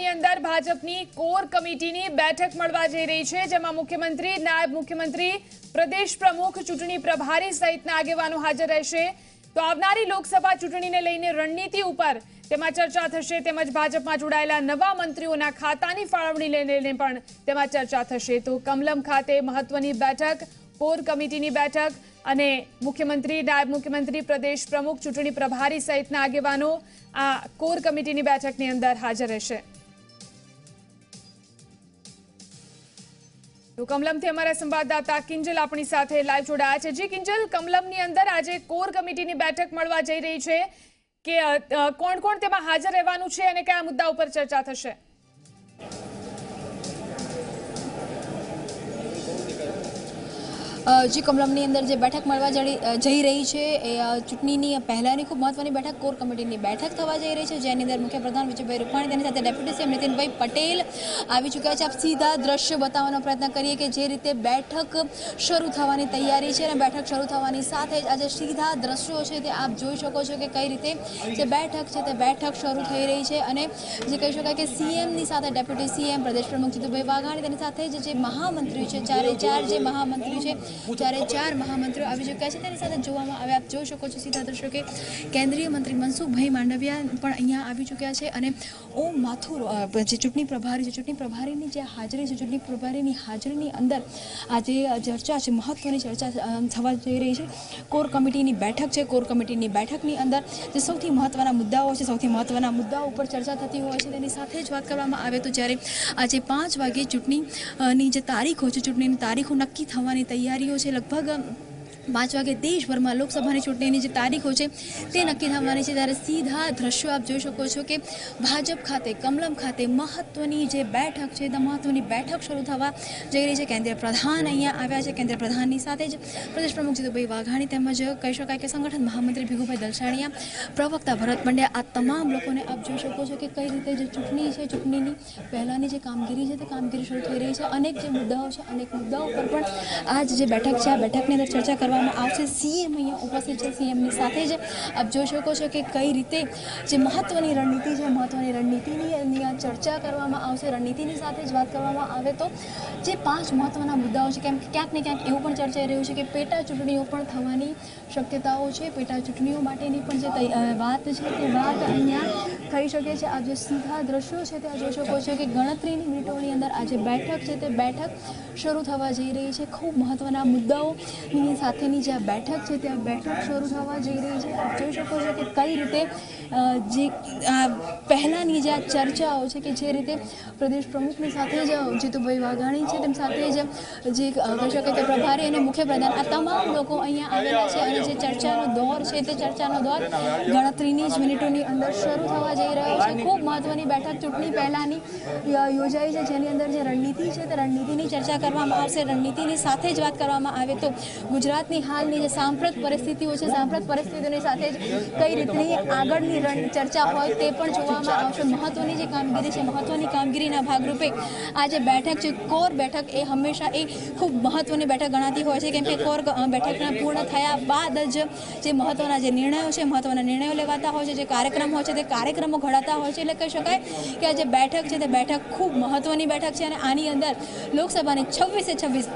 ની અંદર ભાજપની કોર કમિટીની બેઠક મળવા જઈ રહી છે, જેમાં મુખ્યમંત્રી, નાયબ મુખ્યમંત્રી, પ્રદેશ પ્રમુખ, ચૂંટણી પ્રભારી સહિતના આગેવાનો હાજર રહેશે। તો આવનારી લોકસભા ચૂંટણીને લઈને રણનીતિ ઉપર તેમાં ચર્ચા થશે, તેમજ ભાજપમાં જોડાયેલા નવા મંત્રીઓના ખાતાની ફાળવણી લઈને પણ તેમાં ચર્ચા થશે। તો કમલમ ખાતે મહત્વની બેઠક, કોર કમિટીની બેઠક અને મુખ્યમંત્રી, નાયબ મુખ્યમંત્રી, પ્રદેશ પ્રમુખ, ચૂંટણી પ્રભારી સહિતના આગેવાનો આ કોર કમિટીની બેઠકની અંદર હાજર રહેશે। તો કમલમથી અમારા સંવાદદાતા કિંજલ આપણી સાથે લાઈવ જોડાયા છે। જી કિંજલ, કમલમની અંદર આજે કોર કમિટીની બેઠક મળવા જઈ રહી છે કે કોણ કોણ તેમાં હાજર રહેવાનું છે અને કયા મુદ્દા ઉપર ચર્ચા થશે? जी कमलमनी अंदर जो बैठक મળવા જઈ રહી છે એ ચૂંટણીની પહેલાની ખૂબ મહત્વની બેઠક કોર કમિટીની બેઠક થવા જઈ રહી છે, જેની અંદર મુખ્યપ્રધાન વિજયભાઈ રૂપાણી, તેની સાથે ડેપ્યુટી સીએમ નીતિનભાઈ પટેલ આવી ચૂક્યા છે। આપ સીધા દ્રશ્ય બતાવવાનો પ્રયત્ન કરીએ કે જે રીતે બેઠક શરૂ થવાની તૈયારી છે અને બેઠક શરૂ થવાની સાથે જ આજે સીધા દ્રશ્યો છે તે આપ જોઈ શકો છો કે કઈ રીતે જે બેઠક છે તે બેઠક શરૂ થઈ રહી છે અને જે કહી શકાય કે સીએમની સાથે ડેપ્યુટી સીએમ, પ્રદેશ પ્રમુખ જીતુભાઈ વાઘાણી, તેની સાથે જ જે મહામંત્રી છે, ચારે જે મહામંત્રી છે, ચાર મહામંત્રીઓ આવી ચૂક્યા છે। તેની સાથે જોવામાં આવે, આપ જોઈ શકો છો સીધા દ્રશ્યો કે કેન્દ્રીય મંત્રી મનસુખભાઈ માંડવિયા પણ અહીંયા આવી ચૂક્યા છે અને ઓમ માથુર જે ચૂંટણી પ્રભારી છે, ચૂંટણી પ્રભારીની જે હાજરી છે, ચૂંટણી પ્રભારીની હાજરીની અંદર આજે ચર્ચા છે, મહત્વની ચર્ચા થવા જઈ રહી છે। કોર કમિટીની બેઠક છે, કોર કમિટીની બેઠકની અંદર જે સૌથી મહત્વના મુદ્દાઓ છે, સૌથી મહત્વના મુદ્દાઓ ઉપર ચર્ચા થતી હોય છે। તેની સાથે જ વાત કરવામાં આવે તો જ્યારે આજે 5 વાગે ચૂંટણીની જે તારીખો છે, ચૂંટણીની તારીખો નક્કી થવાની તૈયારીઓ છે। लगभग 5 વાગે દેશભરમાં લોકસભાની ચૂંટણીની જે તારીખો છે તે નક્કી થવાની છે, ત્યારે સીધા દ્રશ્યો આપ જોઈ શકો છો કે ભાજપ ખાતે, કમલમ ખાતે મહત્વની જે બેઠક છે, મહત્વની બેઠક શરૂ થવા જઈ રહી છે। કેન્દ્રીય પ્રધાન અહીંયા આવ્યા છે, કેન્દ્રીય પ્રધાનની સાથે જ પ્રદેશ પ્રમુખ જીતુભાઈ વાઘાણી, તેમજ કહી શકાય કે સંગઠન મહામંત્રી ભીખુભાઈ દલસાણીયા, પ્રવક્તા ભરત પંડ્યા, આ તમામ લોકોને આપ જોઈ શકો છો કે કઈ રીતે જે ચૂંટણી છે, ચૂંટણીની પહેલાંની જે કામગીરી છે તે કામગીરી શરૂ થઈ રહી છે। અનેક જે મુદ્દાઓ છે, અનેક મુદ્દાઓ પર પણ આજ જે બેઠક છે, આ બેઠકની અંદર ચર્ચા કરવામાં આવશે। સીએમ અહીંયા ઉપસ્થિત છે, સીએમની સાથે જ આપ જોઈ શકો છો કે કઈ રીતે જે મહત્વની રણનીતિ છે, મહત્વની રણનીતિની ચર્ચા કરવામાં આવશે। રણનીતિની સાથે જ વાત કરવામાં આવે તો જે 5 મહત્વના મુદ્દાઓ છે, કેમ ક્યાંક ને ક્યાંક એવું પણ ચર્ચાઈ રહ્યું છે કે પેટા ચૂંટણીઓ પણ થવાની શક્યતાઓ છે, પેટા ચૂંટણીઓ માટેની પણ જે વાત છે તે વાત અહીંયા થઈ શકે છે। આ જે સીધા દ્રશ્યો છે તે જોઈ શકો છો કે ગણતરીની મિનિટોની અંદર આ જે બેઠક છે તે બેઠક શરૂ થવા જઈ રહી છે। ખૂબ મહત્વના મુદ્દાઓની સાથેની જે આ બેઠક છે તે આ બેઠક શરૂ થવા જઈ રહી છે। આપ જોઈ શકો છો કે કઈ રીતે જે પહેલાંની જે આ ચર્ચાઓ છે કે જે રીતે પ્રદેશ પ્રમુખની સાથે જ જીતુભાઈ વાઘાણી છે, તેમ સાથે જ જે કહી શકાય કે પ્રભારી અને મુખ્યપ્રધાન, આ તમામ લોકો અહીંયા આવેલા છે અને જે ચર્ચાનો દોર છે તે ચર્ચાનો દોર ગણતરીની જ મિનિટોની અંદર શરૂ થવા જઈ રહ્યો છે। ખૂબ મહત્વની બેઠક ચૂંટણી પહેલાંની યોજાઈ છે, જેની અંદર જે રણનીતિ છે તે રણનીતિની ચર્ચા કરવામાં આવશે। રણનીતિની સાથે જ વાત કરવામાં આવે તો ગુજરાતની હાલની જે સાંપ્રત પરિસ્થિતિઓ છે, સાંપ્રત પરિસ્થિતિઓની સાથે જ કઈ રીતની આગળની ચર્ચા હોય તે પણ જોવામાં આવશે। મહત્વની જે કામગીરી છે, મહત્વની કામગીરીના ભાગરૂપે આ જે બેઠક છે, કોર બેઠક, એ હંમેશા એ ખૂબ મહત્વની બેઠક ગણાતી હોય છે, કેમ કે કોર બેઠકના પૂર્ણ થયા બાદ જ જે મહત્વના જે નિર્ણયો છે, મહત્વના નિર્ણયો લેવાતા હોય છે, જે કાર્યક્રમ હોય છે તે કાર્યક્રમો ઘડાતા હોય છે। એટલે કહી શકાય કે આ જે બેઠક છે તે બેઠક ખૂબ મહત્વની બેઠક છે અને આની અંદર લોકસભાની 26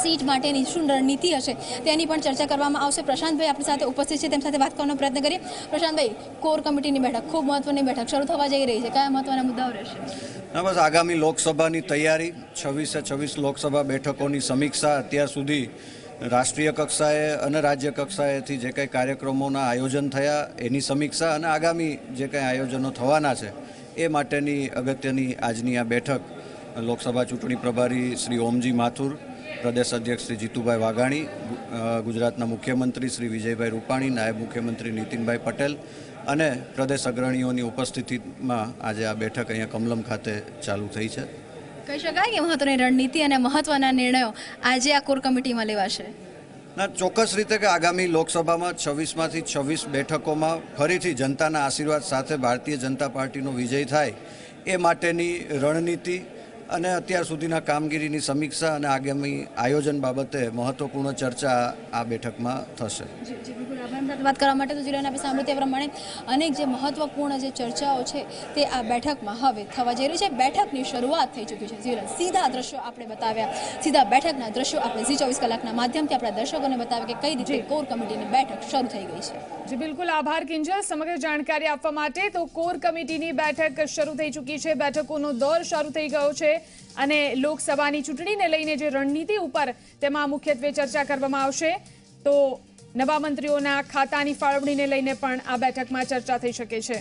સીટ માટેની શું રણનીતિ હશે તેની પણ ચર્ચા કરવામાં આવશે। પ્રશાંતભાઈ આપણી સાથે ઉપસ્થિત છે, તેમ સાથે વાત કરવાનો પ્રયત્ન કરીએ। પ્રશાંતભાઈ, કોર કમિટીની બેઠક, ખૂબ મહત્વની બેઠક શરૂ થવા જઈ રહી છે, કયા મહત્વના મુદ્દાઓ રહેશે? બસ આગામી લોકસભાની તૈયારી, 26 લોકસભા બેઠકોની સમીક્ષા, અત્યાર સુધી રાષ્ટ્રીય કક્ષાએ અને રાજ્ય કક્ષાએથી જે કંઈ કાર્યક્રમોના આયોજન થયા એની સમીક્ષા અને આગામી જે કંઈ આયોજનો થવાના છે એ માટેની અગત્યની આજની આ બેઠક લોકસભા ચૂંટણી પ્રભારી શ્રી ઓમજી માથુર, પ્રદેશ અધ્યક્ષ શ્રી જીતુભાઈ વાઘાણી, ગુજરાતના મુખ્યમંત્રી શ્રી વિજયભાઈ રૂપાણી, નાયબ મુખ્યમંત્રી નીતિનભાઈ પટેલ અને પ્રદેશ અગ્રણીઓની ઉપસ્થિતિમાં આજે આ બેઠક અહીંયા કમલમ ખાતે ચાલુ થઈ છે। કહી શકાય કે મહત્વની રણનીતિ અને મહત્વના નિર્ણયો આજે આ કોર કમિટીમાં લેવાશે? ના, ચોક્કસ રીતે કે આગામી લોકસભામાં 26માંથી 26 બેઠકોમાં ફરીથી જનતાના આશીર્વાદ સાથે ભારતીય જનતા પાર્ટીનો વિજય થાય એ માટેની રણનીતિ અને અત્યાર સુધીના કામગીરીની સમીક્ષા અને આગામી આયોજન બાબતે મહત્વપૂર્ણ ચર્ચા આ બેઠકમાં થશે। મેમ સાથે વાત કરવા માટે તો જીવન આપણે સાંભળ્યું તે પ્રમાણે અનેક જે મહત્વપૂર્ણ જે ચર્ચાઓ છે તે આ બેઠકમાં હવે થવા જઈ રહી છે. બેઠકની શરૂઆત થઈ ચૂકી છે. જીવન સીધા દ્રશ્યો આપણે બતાવ્યા, સીધા બેઠકના દ્રશ્યો આપણે ઝી 24 કલાકના માધ્યમથી આપણા દર્શકોને બતાવ્યા કે કઈ રીતે કોર કમિટીની બેઠક શરૂ થઈ ગઈ છે. જી બિલકુલ, આભાર કિંજલ સમગ્ર જાણકારી આપવા માટે. તો કોર કમિટીની બેઠક શરૂ થઈ ચૂકી છે, બેઠકોનો દોર શરૂ થઈ ગયો છે અને લોકસભાની ચૂંટણીને લઈને જે રણનીતિ ઉપર તેમાં મુખ્યત્વે ચર્ચા કરવામાં આવશે. તો નવા મંત્રીઓના ખાતાની ફાળવણીને લઈને પણ આ બેઠકમાં ચર્ચા થઈ શકે છે.